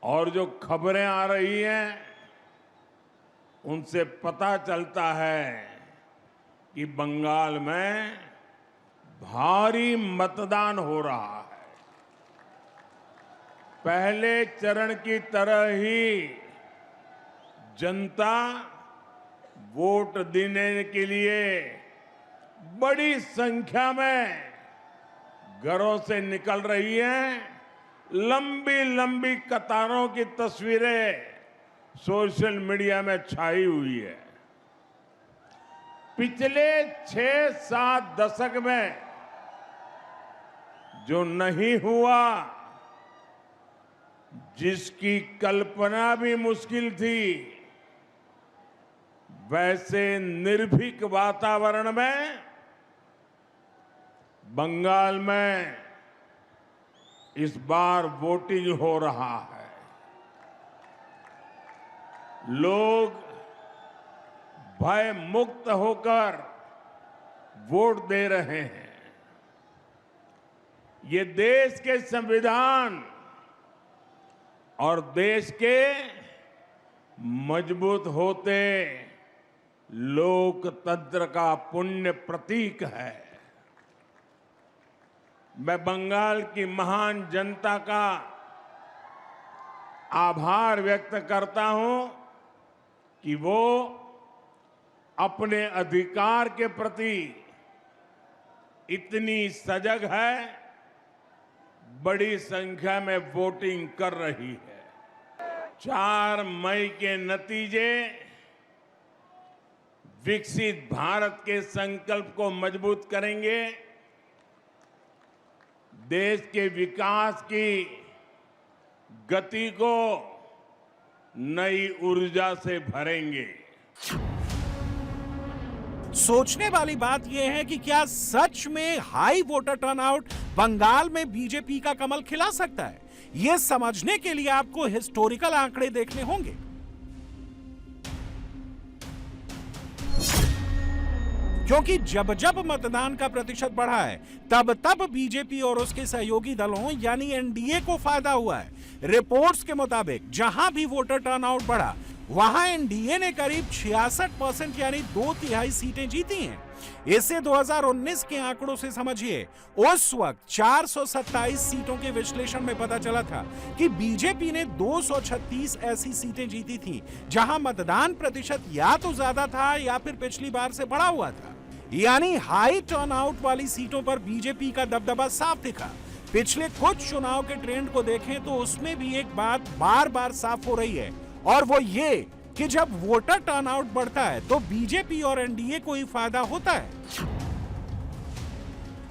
और जो खबरें आ रही हैं उनसे पता चलता है कि बंगाल में भारी मतदान हो रहा है। पहले चरण की तरह ही जनता वोट देने के लिए बड़ी संख्या में घरों से निकल रही है। लंबी लंबी कतारों की तस्वीरें सोशल मीडिया में छाई हुई है। पिछले 6-7 दशक में जो नहीं हुआ, जिसकी कल्पना भी मुश्किल थी, वैसे निर्भीक वातावरण में बंगाल में इस बार वोटिंग हो रहा है। लोग भय मुक्त होकर वोट दे रहे हैं। ये देश के संविधान और देश के मजबूत होते लोकतंत्र का पुण्य प्रतीक है। मैं बंगाल की महान जनता का आभार व्यक्त करता हूं कि वो अपने अधिकार के प्रति इतनी सजग है, बड़ी संख्या में वोटिंग कर रही है। 4 मई के नतीजे विकसित भारत के संकल्प को मजबूत करेंगे, देश के विकास की गति को नई ऊर्जा से भरेंगे। सोचने वाली बात यह है कि क्या सच में हाई वोटर टर्नआउट बंगाल में बीजेपी का कमल खिला सकता है? यह समझने के लिए आपको हिस्टोरिकल आंकड़े देखने होंगे। क्योंकि जब जब मतदान का प्रतिशत बढ़ा है, तब तब बीजेपी और उसके सहयोगी दलों यानी एनडीए को फायदा हुआ है। रिपोर्ट्स के मुताबिक जहां भी वोटर टर्नआउट बढ़ा, वहां एनडीए ने करीब 66% यानी 2/3 सीटें जीती हैं। इसे 2019 के आंकड़ों से समझिए। उस वक्त 427 सीटों के विश्लेषण में पता चला था कि बीजेपी ने 236 ऐसी सीटें जीती थी जहां मतदान प्रतिशत या तो ज्यादा था या फिर पिछली बार से बढ़ा हुआ था। यानी हाई टर्नआउट वाली सीटों पर बीजेपी का दबदबा साफ दिखा। पिछले कुछ चुनाव के ट्रेंड को देखें तो उसमें भी एक बात बार बार साफ हो रही है, और वो ये कि जब वोटर टर्नआउट बढ़ता है तो बीजेपी और एनडीए को ही फायदा होता है।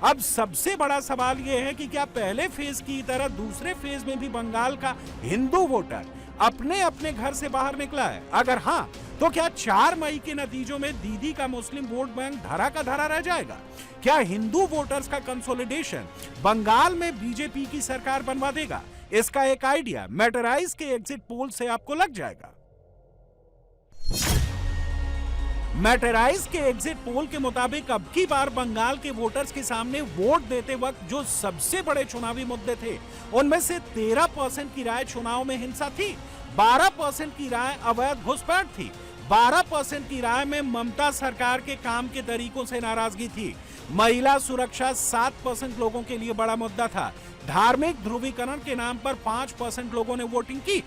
अब सबसे बड़ा सवाल यह है कि क्या पहले फेज की तरह दूसरे फेज में भी बंगाल का हिंदू वोटर अपने अपने घर से बाहर निकला है? अगर हां, तो क्या 4 मई के नतीजों में दीदी का मुस्लिम वोट बैंक धरा का धरा रह जाएगा? क्या हिंदू वोटर्स का कंसोलिडेशन बंगाल में बीजेपी की सरकार बनवा देगा? इसका एक आइडिया मैटराइज के एग्जिट पोल से आपको लग जाएगा। मैटराइज के एग्जिट पोल के मुताबिक अब की बार बंगाल के वोटर्स के सामने वोट देते वक्त जो सबसे बड़े चुनावी मुद्दे थे, उनमें से 13% की राय चुनाव में हिंसा थी, 12% की राय अवैध घुसपैठ थी, 12% की राय में ममता सरकार के काम के तरीकों से नाराजगी थी, महिला सुरक्षा 7% लोगों के लिए बड़ा मुद्दा था, धार्मिक ध्रुवीकरण के नाम पर 5% लोगों ने वोटिंग की।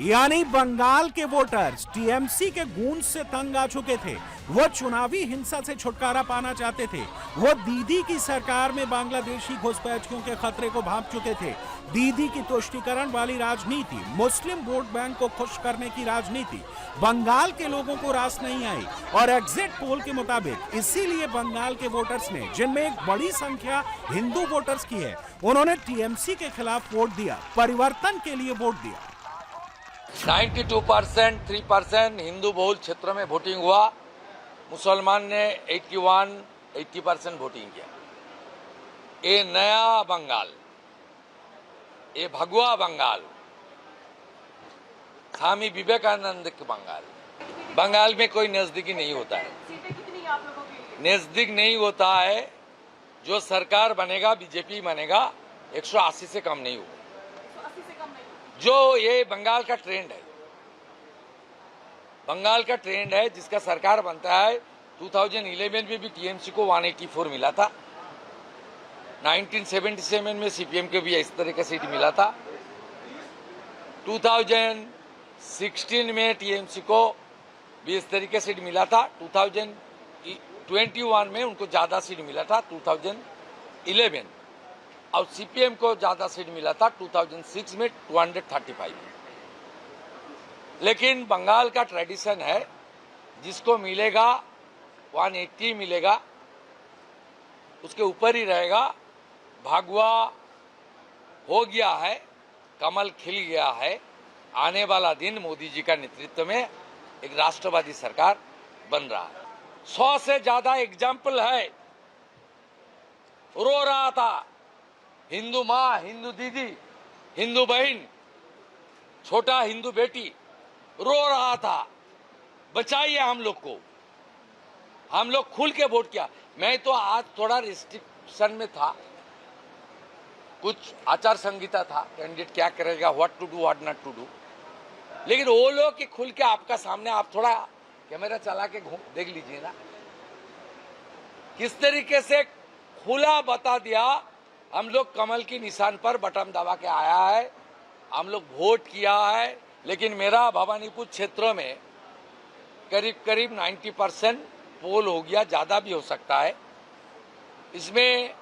यानी बंगाल के वोटर्स टीएमसी के गूंज से तंग आ चुके थे। वो चुनावी हिंसा से छुटकारा पाना चाहते थे। वो दीदी की सरकार में बांग्लादेशी घुसपैठियों के खतरे को भांप चुके थे। दीदी की तुष्टीकरण वाली राजनीति, मुस्लिम वोट बैंक को खुश करने की राजनीति बंगाल के लोगों को रास नहीं आई। और एग्जिट पोल के मुताबिक इसीलिए बंगाल के वोटर्स ने, जिनमें एक बड़ी संख्या हिंदू वोटर्स की है, उन्होंने टीएमसी के खिलाफ वोट दिया, परिवर्तन के लिए वोट दिया। 92%, 3% हिंदू बहुल क्षेत्रों में वोटिंग हुआ। मुसलमान ने 80% वोटिंग किया। ये नया बंगाल, ये भगवा बंगाल, स्वामी विवेकानंद के बंगाल। बंगाल में कोई नजदीकी नहीं होता है। आप लोगों के लिए? नजदीक नहीं होता है। जो सरकार बनेगा, बीजेपी बनेगा, 180 से कम नहीं हुआ। जो ये बंगाल का ट्रेंड है, बंगाल का ट्रेंड है जिसका सरकार बनता है। 2011 में भी टीएमसी को 184 मिला था, 1977 में सीपीएम को भी इस तरह का सीट मिला था, 2016 में टीएमसी को भी इस तरीके से सीट मिला था, 2021 में उनको ज्यादा सीट मिला था 2011, और सीपीएम को ज्यादा सीट मिला था 2006 में 235। लेकिन बंगाल का ट्रेडिशन है, जिसको मिलेगा 180 मिलेगा, उसके ऊपर ही रहेगा। भागवा हो गया है, कमल खिल गया है। आने वाला दिन मोदी जी का नेतृत्व में एक राष्ट्रवादी सरकार बन रहा है। 100 से ज्यादा एग्जाम्पल है। रो रहा था हिंदू माँ, हिंदू दीदी, हिंदू बहन, छोटा हिंदू बेटी रो रहा था, बचाइए हम लोग को। हम लोग खुल के वोट किया। मैं तो आज थोड़ा रिस्ट्रिक्शन में था, कुछ आचार संहिता था, कैंडिडेट क्या करेगा, what to do what not to do. लेकिन वो लोग कि खुल के आपका सामने, आप थोड़ा कैमरा चला के देख लीजिए ना, किस तरीके से खुला बता दिया। हम लोग कमल की निशान पर बटन दबा के आया है, हम लोग वोट किया है। लेकिन मेरा भवानीपुर क्षेत्र में करीब 90% पोल हो गया, ज्यादा भी हो सकता है। इसमें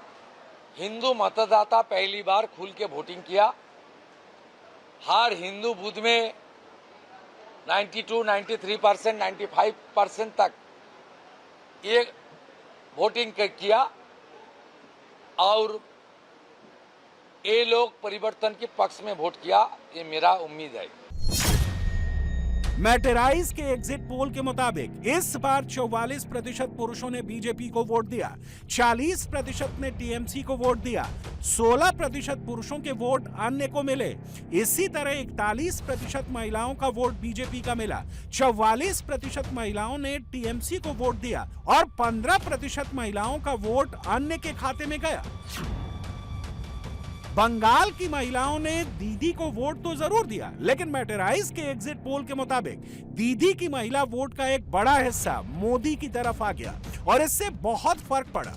हिंदू मतदाता पहली बार खुल के वोटिंग किया। हर हिंदू बूथ में 92, 93%, 95% तक ये वोटिंग किया, और ये लोग परिवर्तन के पक्ष में वोट किया, ये मेरा उम्मीद है। मैटेराइज के एग्जिट पोल के मुताबिक इस बार 44% पुरुषों ने बीजेपी को वोट दिया, 40% ने टीएमसी को वोट दिया, 16% पुरुषों के वोट अन्य को मिले। इसी तरह 41% महिलाओं का वोट बीजेपी का मिला, 44% महिलाओं ने टीएमसी को वोट दिया और 15% महिलाओं का वोट अन्य के खाते में गया। बंगाल की महिलाओं ने दीदी को वोट तो जरूर दिया, लेकिन मैटेराइज के एग्जिट पोल के मुताबिक दीदी की महिला वोट का एक बड़ा हिस्सा मोदी की तरफ आ गया और इससे बहुत फर्क पड़ा।